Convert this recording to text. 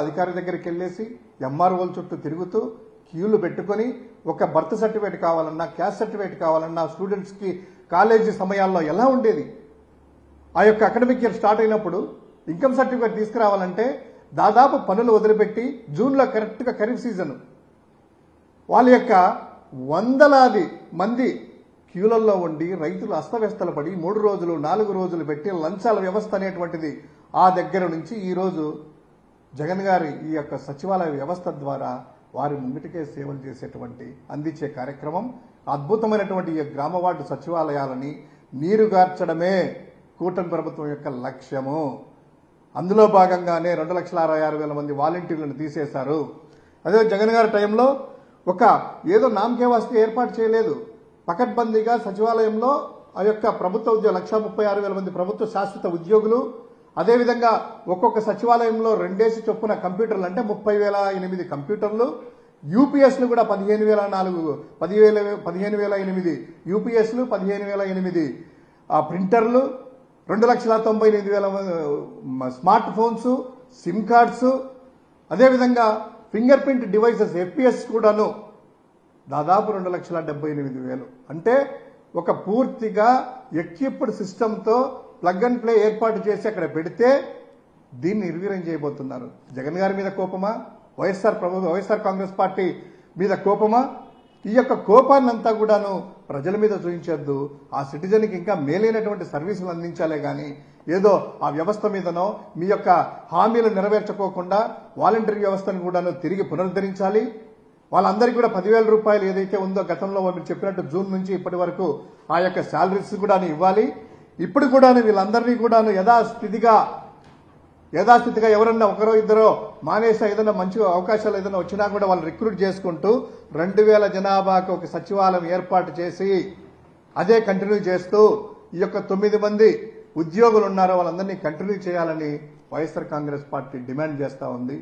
అధికారి దగ్గరికి వెళ్ళేసి ఎంఆర్ఓల చుట్టూ తిరుగుతూ క్యూలు పెట్టుకొని ఒక బర్త్ సర్టిఫికేట్ కావాలన్నా క్యాస్ట్ సర్టిఫికేట్ కావాలన్నా స్టూడెంట్స్కి కాలేజీ సమయాల్లో ఎలా ఉండేది. ఆ యొక్క అకాడమిక్ ఇయర్ స్టార్ట్ అయినప్పుడు ఇన్కమ్ సర్టిఫికేట్ తీసుకురావాలంటే దాదాపు పనులు వదిలిపెట్టి జూన్లో కరెక్ట్గా ఖరీఫ్ సీజన్ వాళ్ళ యొక్క వందలాది మంది క్యూలల్లో ఉండి రైతులు అస్తవ్యస్తలు పడి 3 రోజులు 4 రోజులు పెట్టి లంచాల వ్యవస్థ అనేటువంటిది ఆ దగ్గర నుంచి ఈరోజు జగన్ గారి ఈ యొక్క సచివాలయ వ్యవస్థ ద్వారా వారి ముంగిటికే సేవలు చేసేటువంటి అందించే కార్యక్రమం అద్భుతమైనటువంటి ఈ గ్రామ వార్డు సచివాలయాలని నీరుగార్చడమే కూటమి ప్రభుత్వం యొక్క లక్ష్యము. అందులో భాగంగానే 2,66,000 మంది వాలంటీర్లను తీసేశారు. అదే జగన్ గారి టైంలో ఒక ఏదో నామకే వాస్తే ఏర్పాటు చేయలేదు. పకడ్బందీగా సచివాలయంలో ఆ యొక్క ప్రభుత్వ ఉద్యోగులు 1,36,000 మంది ప్రభుత్వ శాశ్వత ఉద్యోగులు, అదేవిధంగా ఒక్కొక్క సచివాలయంలో 2 చొప్పున కంప్యూటర్లు అంటే 30,008 కంప్యూటర్లు, యూపీఎస్లు కూడా 15,008 యూపీఎస్లు, 15,008 ప్రింటర్లు, 2,98,000 స్మార్ట్ ఫోన్స్, సిమ్ కార్డ్స్, అదేవిధంగా ఫింగర్ ప్రింట్ డివైసెస్ ఎఫ్పిఎస్ కూడాను దాదాపు 2,78,000. అంటే ఒక పూర్తిగా ఎక్విప్డ్ సిస్టంతో ప్లగ్ అండ్ ప్లే ఏర్పాటు చేసి అక్కడ పెడితే దీన్ని నిర్వీర్యం చేయబోతున్నారు. జగన్ గారి మీద కోపమా, వైఎస్ఆర్ కాంగ్రెస్ పార్టీ మీద కోపమా? ఈ యొక్క కోపాన్నంతా కూడాను ప్రజల మీద చూపించొద్దు. ఆ సిటిజన్కి ఇంకా మేలైనటువంటి సర్వీసులు అందించాలే కానీ ఏదో ఆ వ్యవస్థ మీదనో మీ యొక్క హామీలు నెరవేర్చుకోకుండా వాలంటరీ వ్యవస్థను కూడాను తిరిగి పునరుద్ధరించాలి. వాళ్ళందరికీ కూడా 10,000 రూపాయలు ఏదైతే ఉందో గతంలో మీరు చెప్పినట్టు జూన్ నుంచి ఇప్పటి వరకు ఆ యొక్క శాలరీస్ కూడా ఇవ్వాలి. ఇప్పుడు కూడా వీళ్ళందరినీ కూడా యథాస్థితిగా ఎవరన్నా ఒకరో ఇద్దరో మానేసా ఏదైనా మంచి అవకాశాలు ఏదైనా వచ్చినా కూడా వాళ్ళు రిక్రూట్ చేసుకుంటూ 2,000 జనాభాకు ఒక సచివాలయం ఏర్పాటు చేసి అదే కంటిన్యూ చేస్తూ ఈ యొక్క 9 మంది ఉద్యోగులు ఉన్నారో వాళ్ళందరినీ కంటిన్యూ చేయాలని వైఎస్ఆర్ కాంగ్రెస్ పార్టీ డిమాండ్ చేస్తా ఉంది.